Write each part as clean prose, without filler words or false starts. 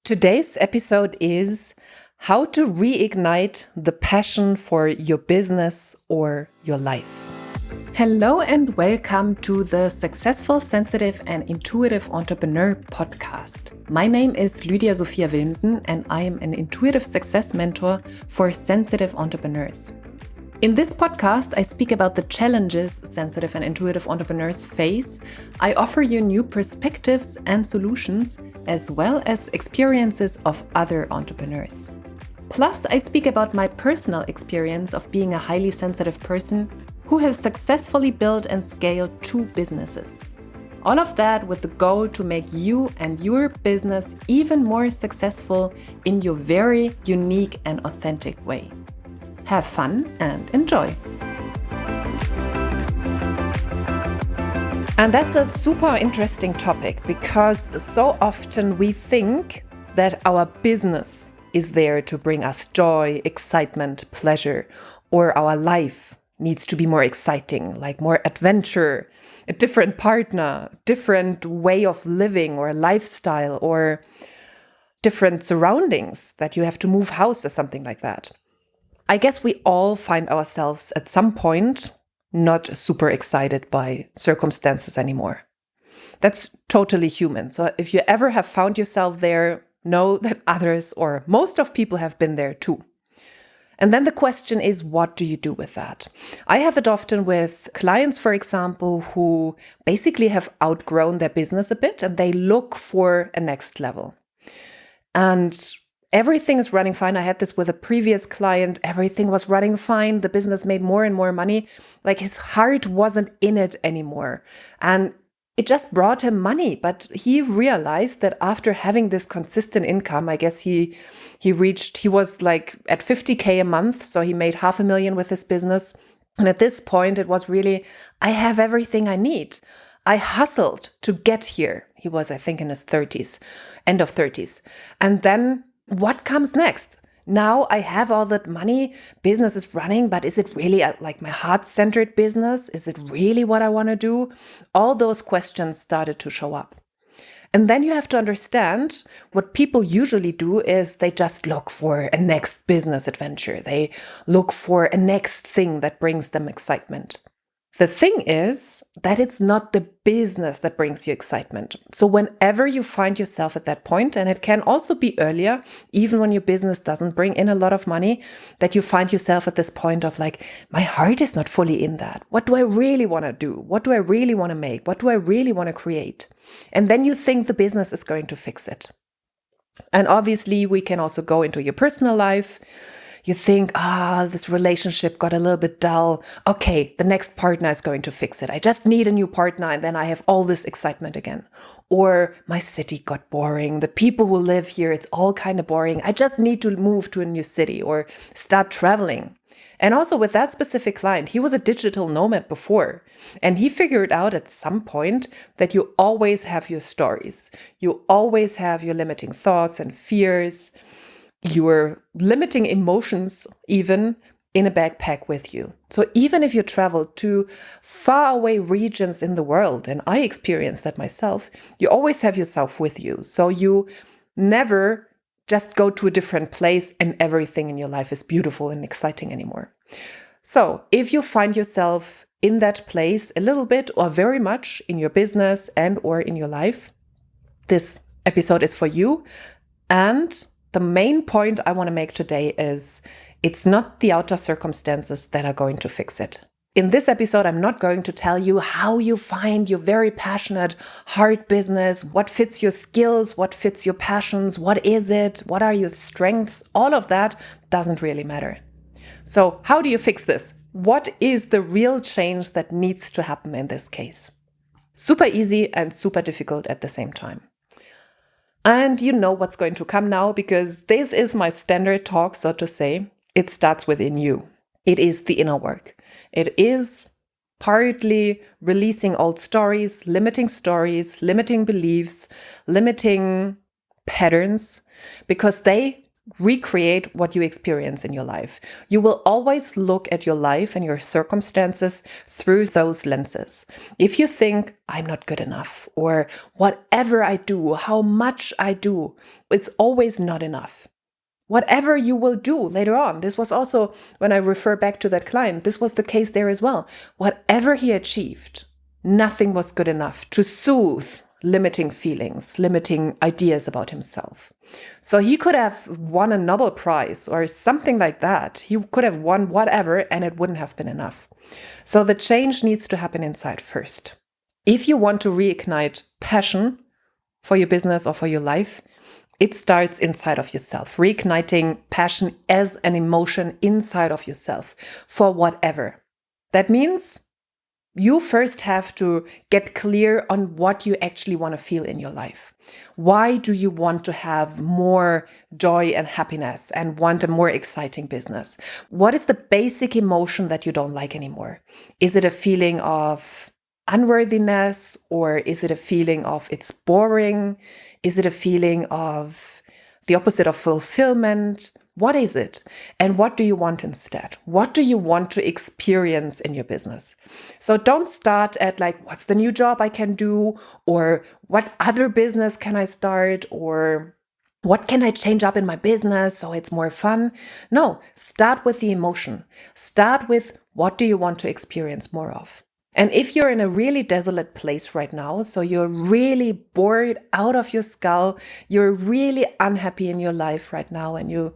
Today's episode is how to reignite the passion for your business or your life. Hello and welcome to the Successful, Sensitive and Intuitive Entrepreneur podcast. My name is Lydia Sophia Wilmsen and I am an intuitive success mentor for sensitive entrepreneurs. In this podcast, I speak about the challenges sensitive and intuitive entrepreneurs face. I offer you new perspectives and solutions, as well as experiences of other entrepreneurs. Plus, I speak about my personal experience of being a highly sensitive person who has successfully built and scaled 2 businesses. All of that with the goal to make you and your business even more successful in your very unique and authentic way. Have fun and enjoy. And that's a super interesting topic because so often we think that our business is there to bring us joy, excitement, pleasure, or our life needs to be more exciting, like more adventure, a different partner, different way of living or lifestyle, or different surroundings, that you have to move house or something like that. I guess we all find ourselves at some point not super excited by circumstances anymore. That's totally human. So if you ever have found yourself there, know that others or most of people have been there too. And then the question is, what do you do with that? I have it often with clients, for example, who basically have outgrown their business a bit and they look for a next level. And everything is running fine. I had this with a previous client. Everything was running fine. The business made more and more money. Like his heart wasn't in it anymore. And it just brought him money. But he realized that after having this consistent income, I guess he was like at 50K a month. So he made $500,000 with his business. And at this point, it was really, I have everything I need. I hustled to get here. He was, I think, in his 30s, end of 30s. And then what comes next? Now I have all that money, business is running, but is it really like my heart-centered business? Is it really what I want to do? All those questions started to show up. And then you have to understand what people usually do is they just look for a next business adventure. They look for a next thing that brings them excitement. The thing is that it's not the business that brings you excitement. So whenever you find yourself at that point, and it can also be earlier, even when your business doesn't bring in a lot of money, that you find yourself at this point of like, my heart is not fully in that. What do I really want to do? What do I really want to make? What do I really want to create? And then you think the business is going to fix it. And obviously we can also go into your personal life. You think, this relationship got a little bit dull. Okay, the next partner is going to fix it. I just need a new partner and then I have all this excitement again. Or my city got boring. The people who live here, it's all kind of boring. I just need to move to a new city or start traveling. And also with that specific client, he was a digital nomad before. And he figured out at some point that you always have your stories. You always have your limiting thoughts and fears. Your limiting emotions even in a backpack with you. So even if you travel to faraway regions in the world, and I experienced that myself, you always have yourself with you. So you never just go to a different place and everything in your life is beautiful and exciting anymore. So if you find yourself in that place a little bit or very much in your business and or in your life, this episode is for you. And the main point I want to make today is it's not the outer circumstances that are going to fix it. In this episode, I'm not going to tell you how you find your very passionate heart business, what fits your skills, what fits your passions, what is it, what are your strengths. All of that doesn't really matter. So how do you fix this? What is the real change that needs to happen in this case? Super easy and super difficult at the same time. And you know what's going to come now because this is my standard talk, so to say. It starts within you. It is the inner work. It is partly releasing old stories, limiting beliefs, limiting patterns, because they recreate what you experience in your life. You will always look at your life and your circumstances through those lenses. If you think, I'm not good enough, or whatever I do, how much I do, it's always not enough. Whatever you will do later on, this was also, when I refer back to that client, this was the case there as well. Whatever he achieved, nothing was good enough to soothe limiting feelings, limiting ideas about himself. So he could have won a Nobel Prize or something like that. He could have won whatever, and it wouldn't have been enough. So the change needs to happen inside first. If you want to reignite passion for your business or for your life, it starts inside of yourself, reigniting passion as an emotion inside of yourself for whatever. That means you first have to get clear on what you actually want to feel in your life. Why do you want to have more joy and happiness and want a more exciting business? What is the basic emotion that you don't like anymore? Is it a feeling of unworthiness, or is it a feeling of it's boring? Is it a feeling of the opposite of fulfillment? What is it? And what do you want instead? What do you want to experience in your business? So don't start at like, what's the new job I can do? Or what other business can I start? Or what can I change up in my business so it's more fun? No, start with the emotion. Start with, what do you want to experience more of? And if you're in a really desolate place right now, so you're really bored out of your skull, you're really unhappy in your life right now, and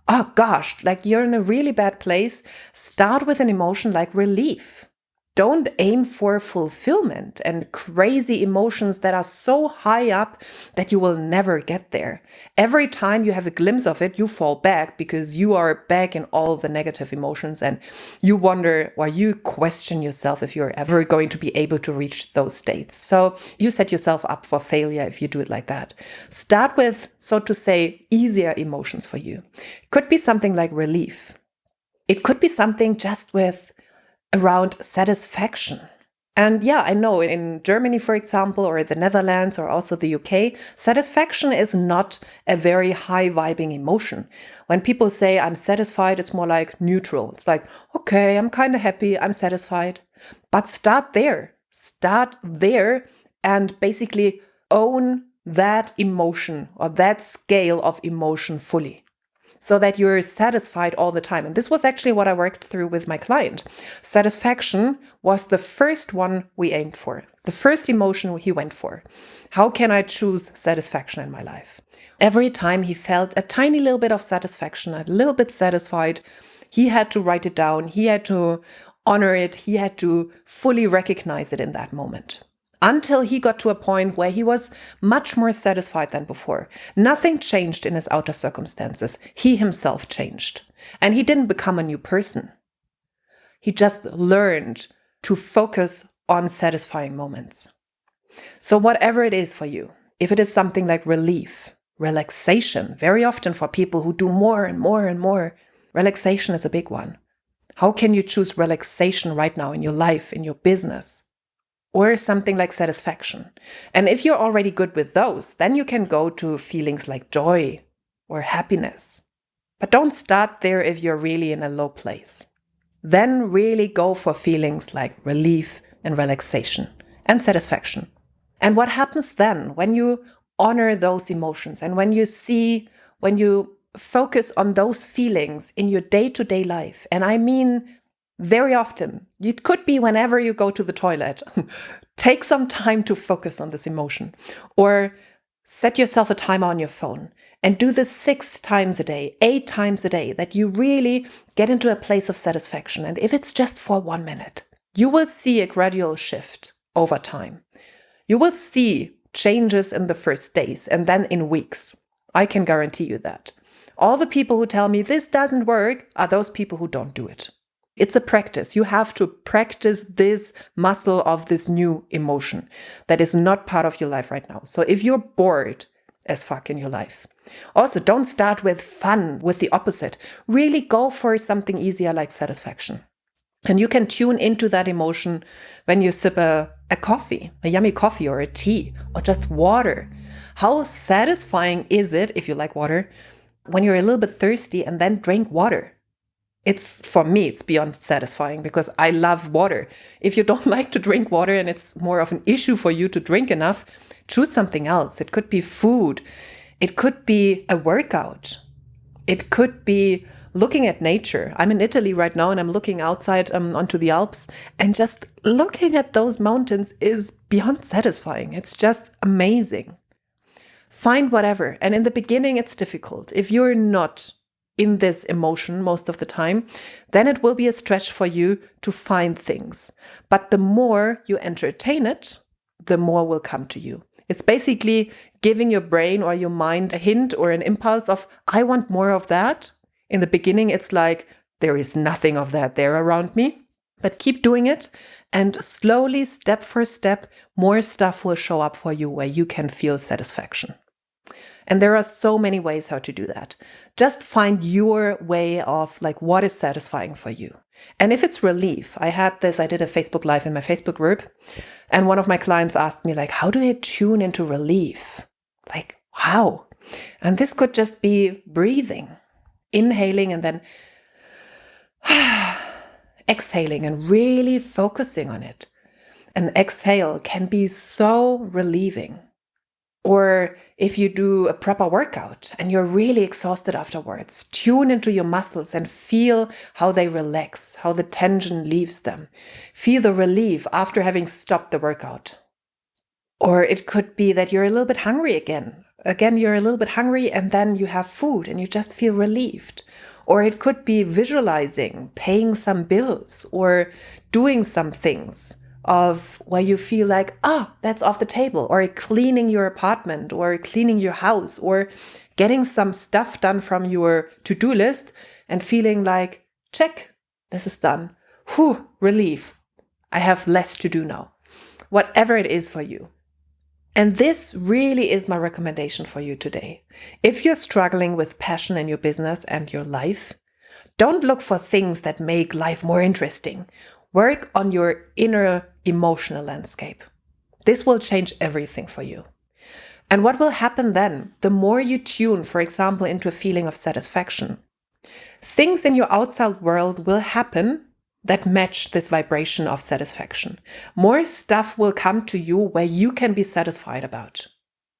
oh gosh, like you're in a really bad place, start with an emotion like relief. Don't aim for fulfillment and crazy emotions that are so high up that you will never get there. Every time you have a glimpse of it, you fall back because you are back in all the negative emotions, and you wonder, or you question yourself if you're ever going to be able to reach those states. So you set yourself up for failure if you do it like that. Start with, so to say, easier emotions for you. It could be something like relief. It could be something just with around satisfaction. And yeah, I know in Germany, for example, or the Netherlands, or also the UK, satisfaction is not a very high vibing emotion. When people say I'm satisfied, it's more like neutral. It's like, okay, I'm kind of happy, I'm satisfied. But start there. Start there and basically own that emotion or that scale of emotion fully, so that you're satisfied all the time. And this was actually what I worked through with my client. Satisfaction was the first one we aimed for, the first emotion he went for. How can I choose satisfaction in my life? Every time he felt a tiny little bit of satisfaction, a little bit satisfied, he had to write it down, he had to honor it, he had to fully recognize it in that moment. Until he got to a point where he was much more satisfied than before. Nothing changed in his outer circumstances. He himself changed. And he didn't become a new person. He just learned to focus on satisfying moments. So whatever it is for you, if it is something like relief, relaxation, very often for people who do more and more and more, relaxation is a big one. How can you choose relaxation right now in your life, in your business? Or something like satisfaction. And if you're already good with those, then you can go to feelings like joy or happiness. But don't start there if you're really in a low place. Then really go for feelings like relief and relaxation and satisfaction. And what happens then when you honor those emotions and when you focus on those feelings in your day-to-day life? And I mean, very often, it could be whenever you go to the toilet. Take some time to focus on this emotion, or set yourself a timer on your phone and do this 6 times a day, 8 times a day, that you really get into a place of satisfaction. And if it's just for 1 minute, you will see a gradual shift over time. You will see changes in the first days and then in weeks. I can guarantee you that. All the people who tell me this doesn't work are those people who don't do it. It's a practice. You have to practice this muscle of this new emotion that is not part of your life right now. So if you're bored as fuck in your life, also don't start with fun, with the opposite. Really go for something easier like satisfaction. And you can tune into that emotion when you sip a coffee, a yummy coffee or a tea or just water. How satisfying is it, if you like water, when you're a little bit thirsty and then drink water. For me, it's beyond satisfying because I love water. If you don't like to drink water and it's more of an issue for you to drink enough, choose something else. It could be food. It could be a workout. It could be looking at nature. I'm in Italy right now and I'm looking outside onto the Alps, and just looking at those mountains is beyond satisfying. It's just amazing. Find whatever. And in the beginning, it's difficult. If you're not in this emotion most of the time, then it will be a stretch for you to find things. But the more you entertain it, the more will come to you. It's basically giving your brain or your mind a hint or an impulse of, I want more of that. In the beginning, it's like, there is nothing of that there around me. But keep doing it, and slowly, step for step, more stuff will show up for you where you can feel satisfaction. And there are so many ways how to do that. Just find your way of what is satisfying for you. And if it's relief, I did a Facebook Live in my Facebook group, and one of my clients asked me how do I tune into relief? How? And this could just be breathing, inhaling and then exhaling and really focusing on it. An exhale can be so relieving. Or if you do a proper workout and you're really exhausted afterwards, tune into your muscles and feel how they relax, how the tension leaves them. Feel the relief after having stopped the workout. Or it could be that you're a little bit hungry again. Again, you're a little bit hungry and then you have food and you just feel relieved. Or it could be visualizing, paying some bills, or doing some things of where you feel that's off the table, or cleaning your apartment, or cleaning your house, or getting some stuff done from your to-do list and feeling check, this is done. Whew, relief. I have less to do now. Whatever it is for you. And this really is my recommendation for you today. If you're struggling with passion in your business and your life, don't look for things that make life more interesting. Work on your inner emotional landscape. This will change everything for you. And what will happen then? The more you tune, for example, into a feeling of satisfaction, things in your outside world will happen that match this vibration of satisfaction. More stuff will come to you where you can be satisfied about.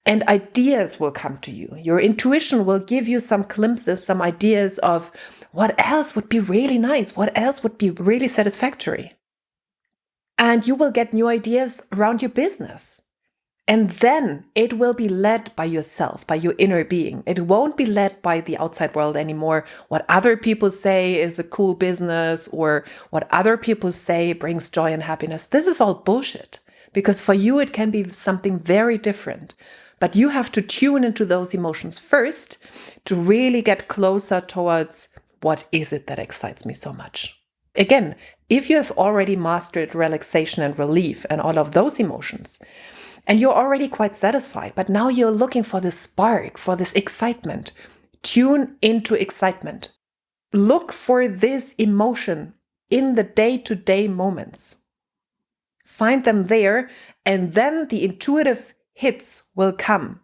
And ideas will come to you. Your intuition will give you some glimpses, some ideas of what else would be really nice, what else would be really satisfactory. And you will get new ideas around your business. And then it will be led by yourself, by your inner being. It won't be led by the outside world anymore. What other people say is a cool business, or what other people say brings joy and happiness. This is all bullshit, because for you it can be something very different. But you have to tune into those emotions first to really get closer towards what is it that excites me so much. Again, if you have already mastered relaxation and relief and all of those emotions, and you're already quite satisfied, but now you're looking for this spark, for this excitement, tune into excitement. Look for this emotion in the day-to-day moments. Find them there, and then the intuitive hits will come.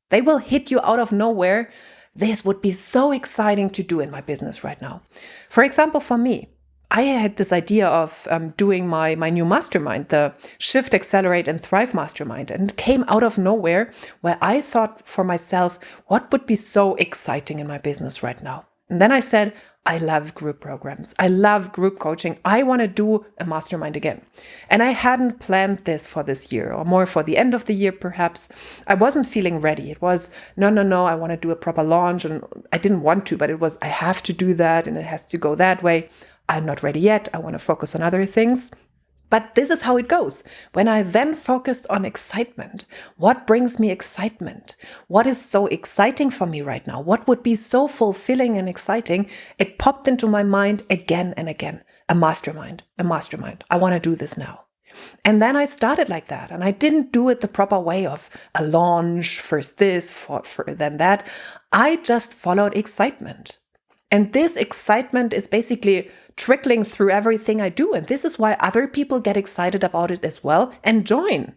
They will hit you out of nowhere. This would be so exciting to do in my business right now. For example, for me, I had this idea of doing my new mastermind, the Shift, Accelerate and Thrive mastermind, and it came out of nowhere, where I thought for myself, what would be so exciting in my business right now? And then I said, I love group programs. I love group coaching. I want to do a mastermind again. And I hadn't planned this for this year, or more for the end of the year, perhaps. I wasn't feeling ready. It was, no, I want to do a proper launch. And I didn't want to, but it was, I have to do that and it has to go that way. I'm not ready yet. I want to focus on other things. But this is how it goes. When I then focused on excitement, what brings me excitement? What is so exciting for me right now? What would be so fulfilling and exciting? It popped into my mind again and again. A mastermind. I want to do this now. And then I started like that. And I didn't do it the proper way of a launch, first this, for then that. I just followed excitement. And this excitement is basically trickling through everything I do. And this is why other people get excited about it as well and join.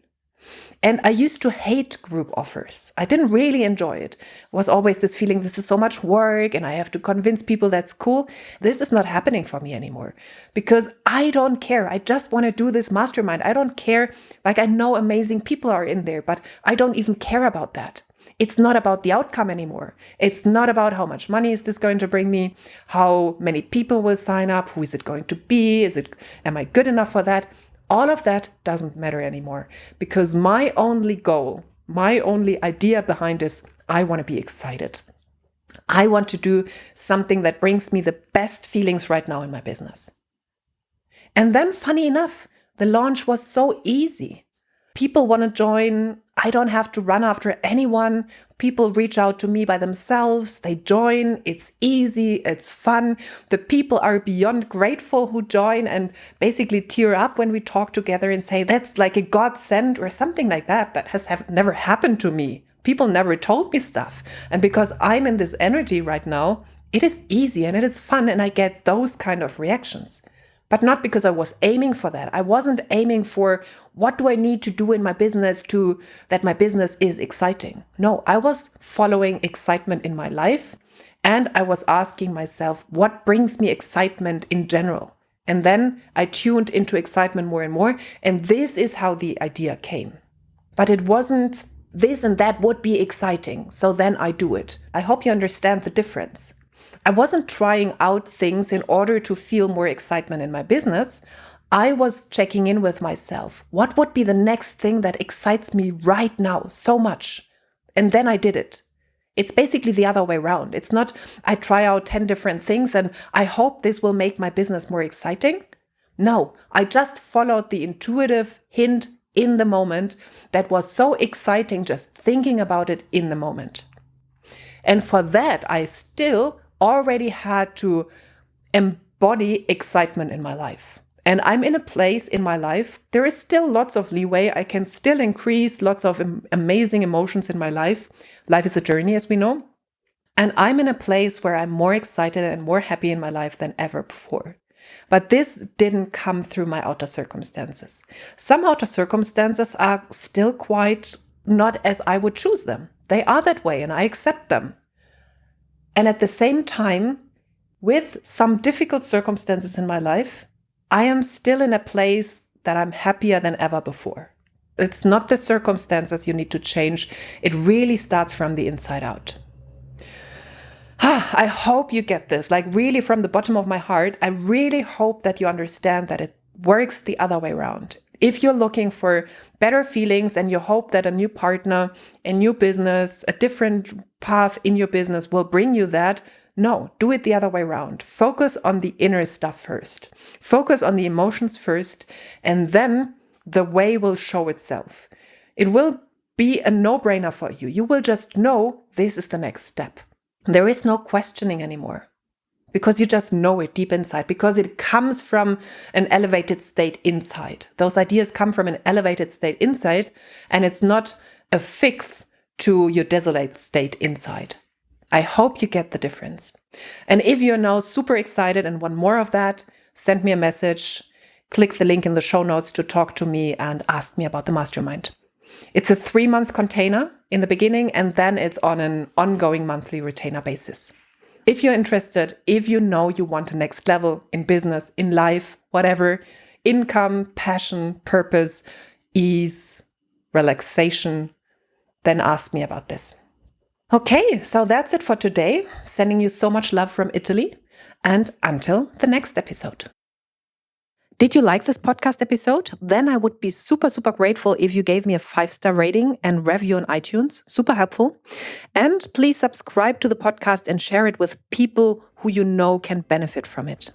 And I used to hate group offers. I didn't really enjoy it. It was always this feeling, this is so much work and I have to convince people that's cool. This is not happening for me anymore because I don't care. I just want to do this mastermind. I don't care. Like, I know amazing people are in there, but I don't even care about that. It's not about the outcome anymore. It's not about how much money is this going to bring me, how many people will sign up, who is it going to be, am I good enough for that? All of that doesn't matter anymore because my only goal, my only idea behind this, I want to be excited. I want to do something that brings me the best feelings right now in my business. And then, funny enough, the launch was so easy. People want to join. I don't have to run after anyone. People reach out to me by themselves. They join. It's easy. It's fun. The people are beyond grateful who join and basically tear up when we talk together and say, that's like a godsend or something like that. That has never happened to me. People never told me stuff. And because I'm in this energy right now, it is easy and it is fun. And I get those kind of reactions. But not because I was aiming for that. I wasn't aiming for what do I need to do in my business that my business is exciting. No, I was following excitement in my life and I was asking myself, what brings me excitement in general? And then I tuned into excitement more and more. And this is how the idea came. But it wasn't this and that would be exciting. So then I do it. I hope you understand the difference. I wasn't trying out things in order to feel more excitement in my business. I was checking in with myself. What would be the next thing that excites me right now so much? And then I did it. It's basically the other way around. It's not I try out 10 different things and I hope this will make my business more exciting. No, I just followed the intuitive hint in the moment that was so exciting just thinking about it in the moment. And for that, I still already had to embody excitement in my life. And I'm in a place in my life, there is still lots of leeway. I can still increase lots of amazing emotions in my life. Life is a journey, as we know. And I'm in a place where I'm more excited and more happy in my life than ever before. But this didn't come through my outer circumstances. Some outer circumstances are still quite not as I would choose them. They are that way and I accept them. And at the same time, with some difficult circumstances in my life, I am still in a place that I'm happier than ever before. It's not the circumstances you need to change. It really starts from the inside out. I hope you get this, like really from the bottom of my heart. I really hope that you understand that it works the other way around. If you're looking for better feelings and you hope that a new partner, a new business, a different path in your business will bring you that, no, do it the other way around. Focus on the inner stuff first. Focus on the emotions first, and then the way will show itself. It will be a no-brainer for you. You will just know this is the next step. There is no questioning anymore. Because you just know it deep inside, because it comes from an elevated state inside. Those ideas come from an elevated state inside, and it's not a fix to your desolate state inside. I hope you get the difference. And if you're now super excited and want more of that, send me a message, click the link in the show notes to talk to me and ask me about the mastermind. It's a 3-month container in the beginning, and then it's on an ongoing monthly retainer basis. If you're interested, if you know you want a next level in business, in life, whatever, income, passion, purpose, ease, relaxation, then ask me about this. Okay, so that's it for today. Sending you so much love from Italy, and until the next episode. Did you like this podcast episode? Then I would be super, super grateful if you gave me a 5-star rating and review on iTunes. Super helpful. And please subscribe to the podcast and share it with people who you know can benefit from it.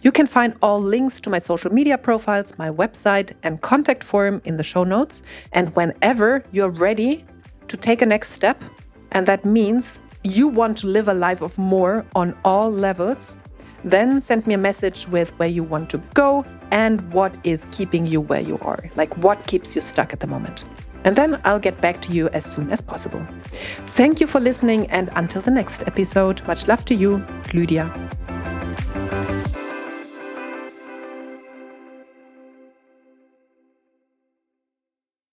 You can find all links to my social media profiles, my website, and contact form in the show notes. And whenever you're ready to take a next step, and that means you want to live a life of more on all levels, then send me a message with where you want to go and what is keeping you where you are, like what keeps you stuck at the moment. And then I'll get back to you as soon as possible. Thank you for listening, and until the next episode, much love to you, Lydia.